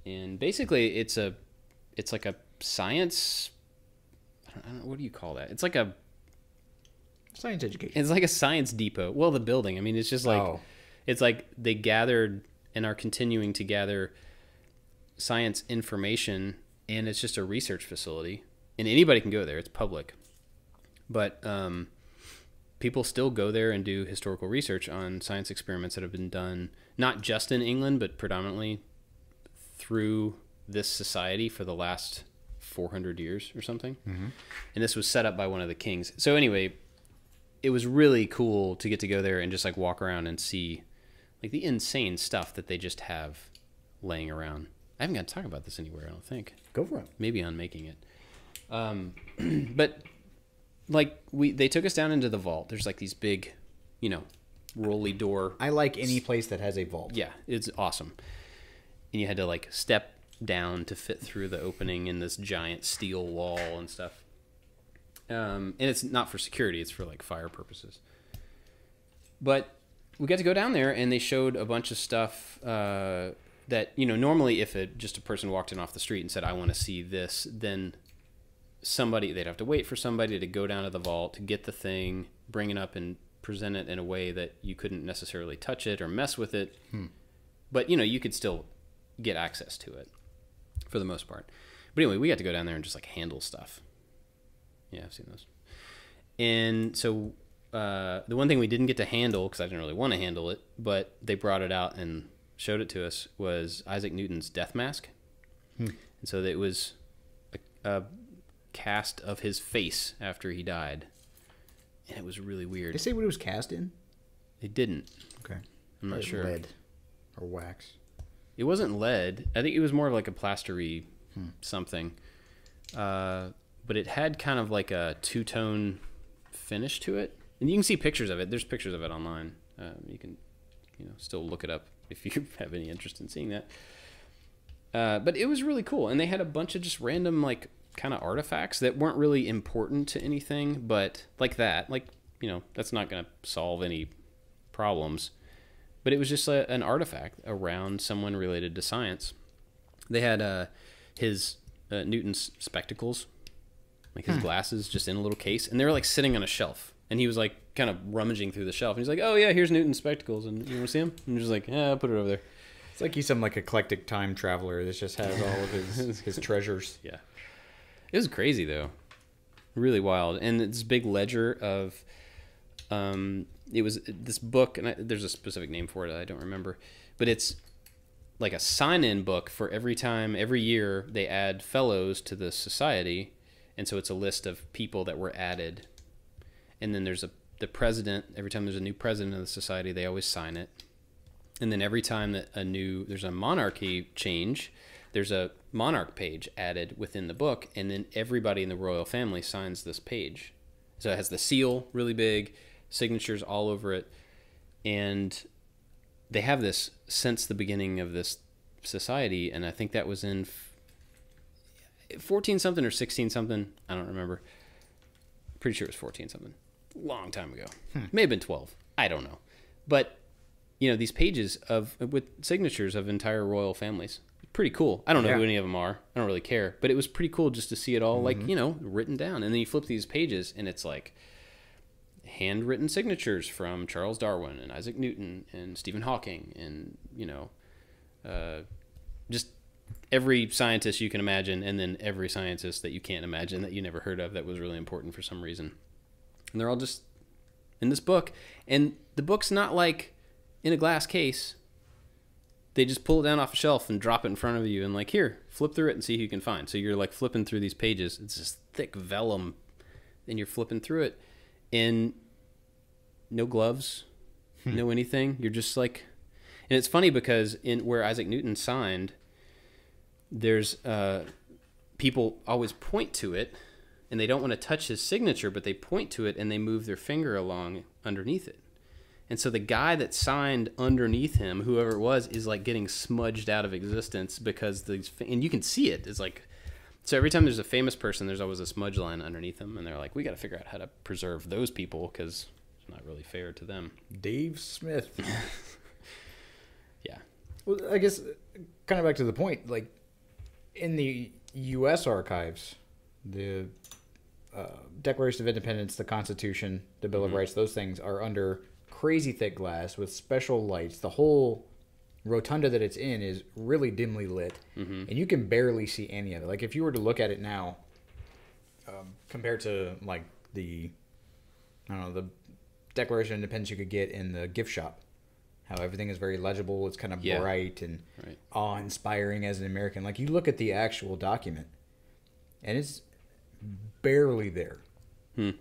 And basically, it's like a science. I don't know, what do you call that? It's like a
science education.
It's like a science depot. Well, the building. I mean, it's just like it's like they gathered and are continuing to gather science information, and it's just a research facility. And anybody can go there. It's public, but people still go there and do historical research on science experiments that have been done not just in England, but predominantly through this society for the last 400 years or something. And this was set up by one of the kings. So anyway, it was really cool to get to go there and just like walk around and see like the insane stuff that they just have laying around. I haven't got to talk about this anywhere, I don't think.
Go for it.
Maybe on Making It. But like they took us down into the vault. There's like these big, rolly door.
I like any place that has a vault.
Yeah, it's awesome. And you had to like step down to fit through the opening in this giant steel wall and stuff. And it's not for security; it's for like fire purposes. But we got to go down there, and they showed a bunch of stuff that normally if just a person walked in off the street and said, "I want to see this," then they'd have to wait for somebody to go down to the vault to get the thing, bring it up, and present it in a way that you couldn't necessarily touch it or mess with it. But you could still get access to it for the most part. But anyway, we got to go down there and just like handle stuff. Yeah, I've seen those. And so the one thing we didn't get to handle, because I didn't really want to handle it, but they brought it out and showed it to us, was Isaac Newton's death mask. And so it was a cast of his face after he died, and it was really weird.
Did they say what it was cast in?
They didn't.
Okay.
I'm not sure.
Lead or wax.
It wasn't lead. I think it was more of like a plastery something. But it had kind of like a two-tone finish to it. And you can see pictures of it. There's pictures of it online. You can still look it up if you have any interest in seeing that. But it was really cool. And they had a bunch of just random like kind of artifacts that weren't really important to anything, but like that. Like, that's not going to solve any problems. But it was just an artifact around someone related to science. They had his Newton's spectacles, like his glasses, just in a little case, and they were like sitting on a shelf. And he was like kind of rummaging through the shelf. And he's like, "Oh yeah, here's Newton's spectacles, and you want to see them?" And I'm just like, "Yeah, I'll put it over there."
It's like he's some like eclectic time traveler that just has all of his treasures.
Yeah, it was crazy though, really wild. And this big ledger of it was this book, and there's a specific name for it I don't remember, but it's like a sign-in book for every year they add fellows to the society, and so it's a list of people that were added, and then there's the president. Every time there's a new president of the society, they always sign it, and then every time that there's a monarchy change, there's a monarch page added within the book, and then everybody in the royal family signs this page. So it has the seal really big, signatures all over it, and they have this since the beginning of this society, and I think that was in 14 something or 16 something, I don't remember. Pretty sure it was 14 something, long time ago. May have been 12, I don't know. But these pages with signatures of entire royal families, pretty cool. I don't know who any of them are, I don't really care, but it was pretty cool just to see it all like written down. And then you flip these pages and it's like handwritten signatures from Charles Darwin and Isaac Newton and Stephen Hawking and just every scientist you can imagine, and then every scientist that you can't imagine that you never heard of that was really important for some reason. And they're all just in this book, and the book's not like in a glass case. They just pull it down off a shelf and drop it in front of you and like, here, flip through it and see who you can find. So you're like flipping through these pages. It's this thick vellum, and you're flipping through it. And no gloves, no anything. You're just like, and it's funny because in where Isaac Newton signed, there's people always point to it, and they don't want to touch his signature, but they point to it and they move their finger along underneath it. And so the guy that signed underneath him, whoever it was, is like getting smudged out of existence because and you can see it. It's like, so every time there's a famous person, there's always a smudge line underneath them, and they're like, we got to figure out how to preserve those people because it's not really fair to them.
Dave Smith.
Yeah.
Well, I guess kind of back to the point, like in the U.S. archives, the Declaration of Independence, the Constitution, the Bill of Rights, those things are under crazy thick glass with special lights. The whole rotunda that it's in is really dimly lit, and you can barely see any of it. Like if you were to look at it now, compared to like the Declaration of Independence you could get in the gift shop, how everything is very legible, it's kind of bright and awe-inspiring as an American. Like you look at the actual document, and it's barely there. And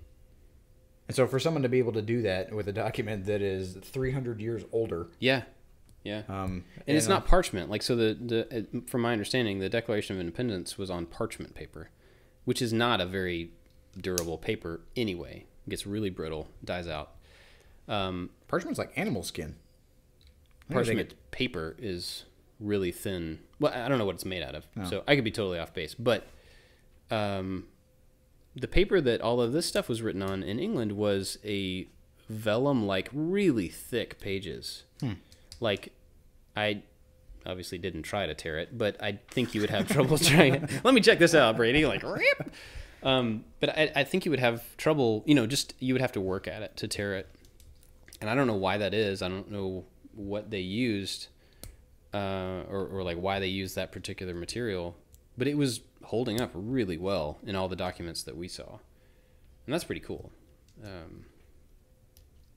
so for someone to be able to do that with a document that is 300 years older.
Yeah. And it's not parchment. Like, so from my understanding, the Declaration of Independence was on parchment paper. which is not a very durable paper anyway. It gets really brittle, dies out.
Parchment's like animal skin.
Parchment paper is really thin. Well, I don't know what it's made out of,
No.
so I could be totally off base. But the paper that all of this stuff was written on in England was a vellum-like, really thick pages. Like, I obviously didn't try to tear it, but I think you would have trouble trying it. Let me check this out, Brady. Like, rip! But I think you would have trouble, just you would have to work at it to tear it. And I don't know why that is. I don't know what they used or like why they used that particular material. But it was holding up really well in all the documents that we saw. And that's pretty cool.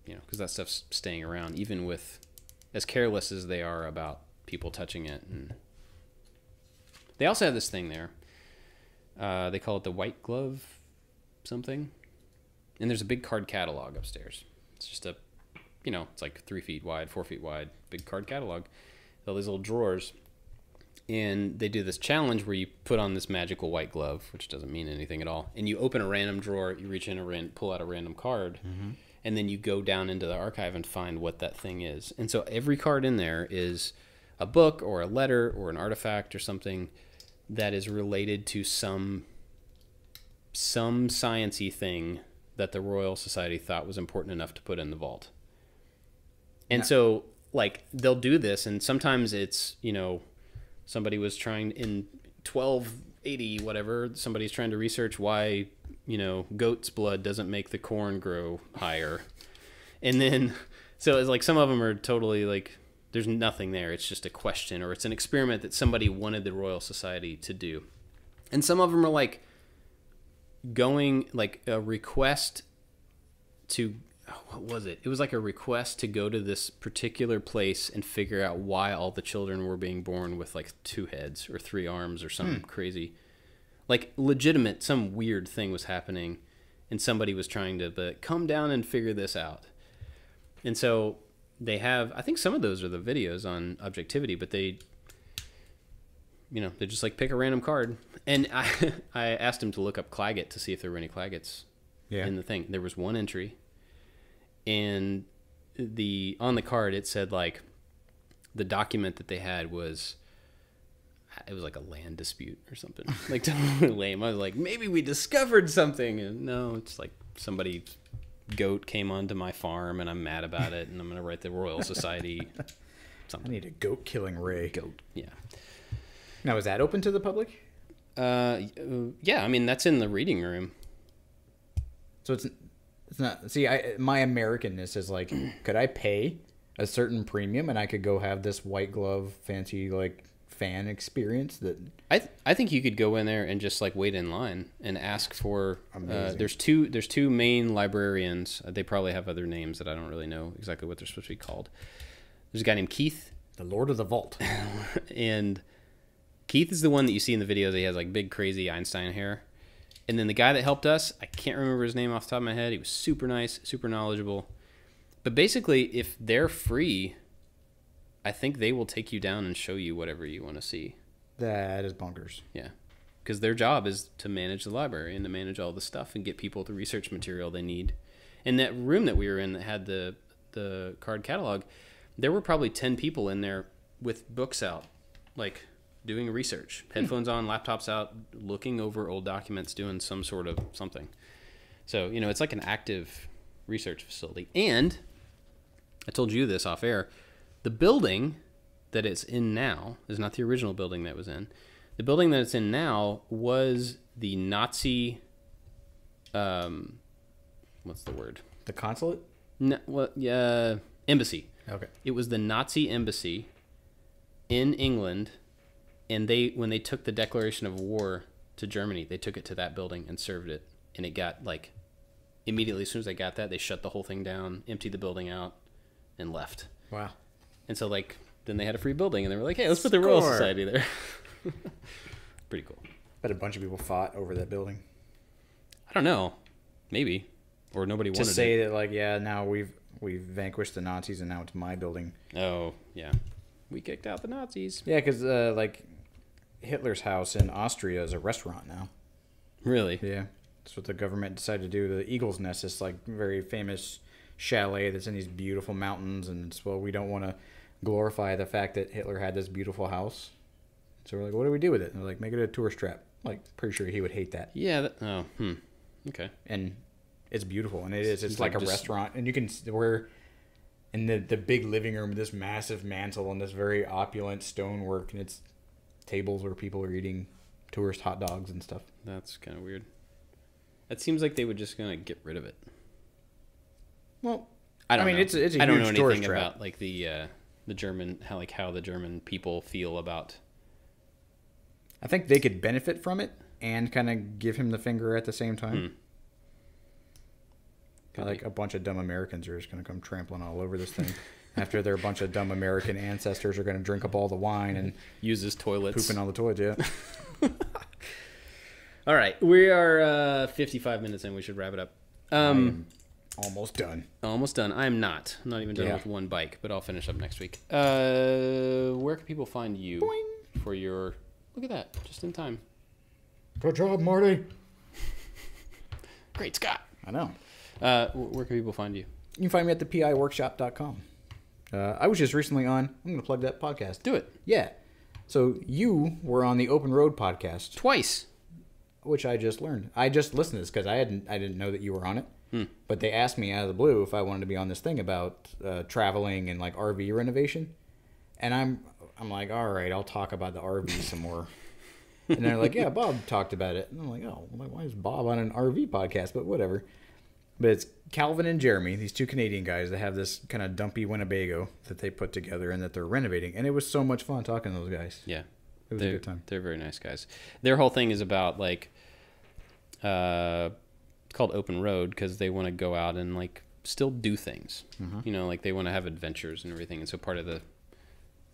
Because that stuff's staying around, even with as careless as they are about people touching it. And they also have this thing there. They call it the white glove something. And there's a big card catalog upstairs. It's just a, it's like 3 feet wide, 4 feet wide, big card catalog. All these little drawers. And they do this challenge where you put on this magical white glove, which doesn't mean anything at all. And you open a random drawer, you reach in pull out a random card, and then you go down into the archive and find what that thing is. And so every card in there is a book or a letter or an artifact or something that is related to some science-y thing that the Royal Society thought was important enough to put in the vault. And so, like, they'll do this, and sometimes it's, somebody was trying in 1280, whatever, somebody's trying to research why, goat's blood doesn't make the corn grow higher. And then, so it's like some of them are totally like, there's nothing there. It's just a question, or it's an experiment that somebody wanted the Royal Society to do. And some of them are like going, like a request to, what was it? It was like a request to go to this particular place and figure out why all the children were being born with like 2 heads or 3 arms or some crazy, like legitimate, some weird thing was happening, and somebody was trying to come down and figure this out. And so they have, I think some of those are the videos on Objectivity, but they just like pick a random card. And I asked him to look up Claggett to see if there were any Claggets in the thing. There was one entry. And on the card it said like the document that they had was like a land dispute or something. Like totally lame. I was like, maybe we discovered something, and no, it's like somebody's goat came onto my farm and I'm mad about it, and I'm gonna write the Royal Society something.
I need a goat killing ray.
Goat, yeah.
Now, is that open to the public?
Yeah, I mean that's in the reading room.
So it's not. See, my Americanness is like, could I pay a certain premium and I could go have this white glove fancy like fan experience? That
I think you could go in there and just like wait in line and ask for. There's two main librarians. They probably have other names that I don't really know exactly what they're supposed to be called. There's a guy named Keith,
the Lord of the Vault,
and Keith is the one that you see in the videos. He has like big crazy Einstein hair. And then the guy that helped us, I can't remember his name off the top of my head. He was super nice, super knowledgeable. But basically, if they're free, I think they will take you down and show you whatever you want to see.
That is bonkers.
Yeah. Because their job is to manage the library and to manage all the stuff and get people the research material they need. In that room that we were in that had the card catalog, there were probably 10 people in there with books out, like doing research, headphones on, laptops out, looking over old documents, doing some sort of something. So, it's like an active research facility. And I told you this off air, the building that it's in now is not the original building that was in. The building that it's in now was the Nazi, what's the word?
The consulate?
No, well, yeah, embassy.
Okay.
It was the Nazi embassy in England. And when they took the declaration of war to Germany, they took it to that building and served it. And it got, like, immediately as soon as they got that, they shut the whole thing down, emptied the building out, and left.
Wow.
And so, like, then they had a free building, and they were like, hey, let's put the Royal Society there. Pretty cool.
Bet a bunch of people fought over that building.
I don't know. Maybe. Or nobody wanted
to say that, like, yeah, now we've vanquished the Nazis, and now it's my building.
Oh, yeah. We kicked out the Nazis.
Yeah, because, like, Hitler's house in Austria is a restaurant now.
Really?
Yeah. That's what the government decided to do. The Eagle's Nest is like very famous chalet that's in these beautiful mountains, and it's, well, we don't want to glorify the fact that Hitler had this beautiful house. So we're like, what do we do with it? And they're like, make it a tourist trap. Like, pretty sure he would hate that.
Yeah. Okay.
And it's beautiful, and it is. It's like a
just...
restaurant, and you can, we're in the big living room with this massive mantle and this very opulent stonework, and it's tables where people are eating tourist hot dogs and stuff.
That's kind of weird. It seems like they would just kind of get rid of it.
Well,
I don't know.
It's a huge
I don't know anything
trap.
about like the German, how the German people feel about.
I think they could benefit from it and kind of give him the finger at the same time. Like a bunch of dumb Americans are just going to come trampling all over this thing after their bunch of dumb American ancestors are going to drink up all the wine and
use his toilets.
Pooping on the toilets, yeah.
All right. We are 55 minutes in. We should wrap it up.
I'm almost done.
Almost done. I'm not. I'm not even done with one bike, but I'll finish up next week. Where can people find you for your... Look at that. Just in time.
Good job, Marty.
Great Scott.
I know.
Where can people find you?
You can find me at thepiworkshop.com. I was just recently on... I'm going to plug that podcast.
Do it.
Yeah. So you were on the Open Road podcast.
Twice.
Which I just learned. I just listened to this because I didn't know that you were on it. But they asked me out of the blue if I wanted to be on this thing about traveling and like RV renovation. And I'm like, all right, I'll talk about the RV some more. And they're like, yeah, Bob talked about it. And I'm like, oh, why is Bob on an RV podcast? But whatever. But it's Calvin and Jeremy, these two Canadian guys that have this kind of dumpy Winnebago that they put together and that they're renovating. And it was so much fun talking to those guys.
Yeah.
It was a good time.
They're very nice guys. Their whole thing is about like... it's called Open Road because they want to go out and like still do things. You know, like they want to have adventures and everything. And so part of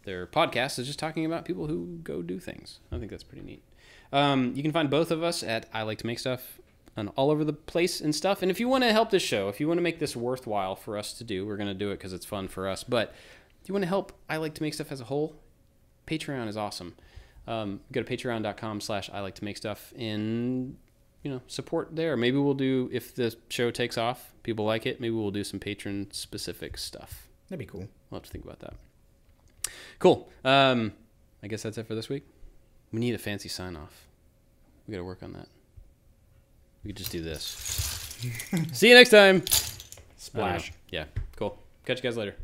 their podcast is just talking about people who go do things. I think that's pretty neat. You can find both of us at I Like to Make Stuff and all over the place and stuff. And if you want to help this show, if you want to make this worthwhile for us to do, we're going to do it because it's fun for us. But if you want to help I Like to Make Stuff as a whole, Patreon is awesome. Go to patreon.com/I Like to Make Stuff and... support there. Maybe we'll do, if the show takes off, people like it, maybe we'll do some patron specific stuff.
That'd be cool.
We'll have to think about that. Cool. I guess that's it for this week. We need a fancy sign off. We got to work on that. We could just do this. See you next time.
Splash.
Yeah. Cool. Catch you guys later.